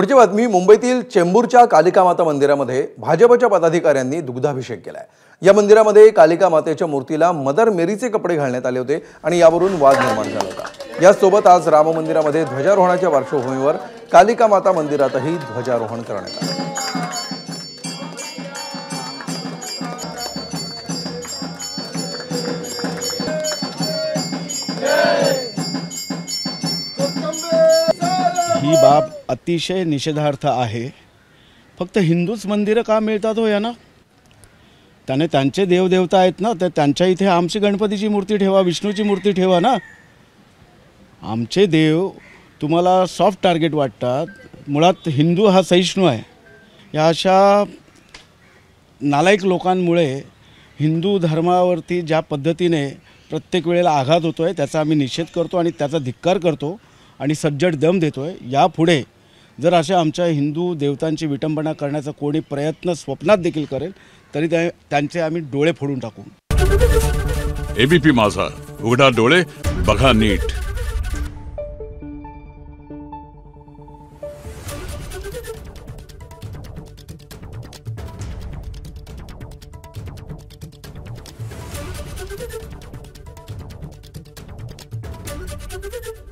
पुढची बातमी मुंबईतील चेंबूरच्या कालिका माता मंदिरामध्ये भाजपच्या पदाधिकाऱ्यांनी दुग्धाभिषेक केलाय। या मंदिरामध्ये कालिका मातेच्या मूर्तीला मदर मेरीचे कपडे घालण्यात आले होते आणि यावरून वाद निर्माण झाला होता। यासोबत आज राम मंदिरामध्ये ध्वजारोहणाच्या पार्श्वभूमीवर कालिका माता मंदिरातही ध्वजारोहण करण्यात आले। ही बाब अतिशय निषेधार्थ आहे। फक्त हिंदूच मंदिरं का मिळतात हो यांना? त्याने त्यांचे देवदेवता आहेत ना, तर त्यांच्या इथे आमची गणपतीची मूर्ती ठेवा, विष्णूची मूर्ती ठेवा ना। आमचे देव तुम्हाला सॉफ्ट टार्गेट वाटतात। मुळात हिंदू हा सहिष्णू आहे। या अशा नालायक लोकांमुळे हिंदू धर्मावरती ज्या पद्धतीने प्रत्येक वेळेला आघात होतो आहे त्याचा आम्ही निषेध करतो आणि त्याचा धिक्कार करतो आणि सज्जड दम देतो आहे। यापुढे जर अशा आमच्या हिंदू देवतांची विटंबना करण्याचा कोणी प्रयत्न स्वप्नात देखील करेल तरी त्यांचे आम्ही डोळे फोडून टाकू। एबीपी माझा, उघडा डोळे बघा नीट। Thank you.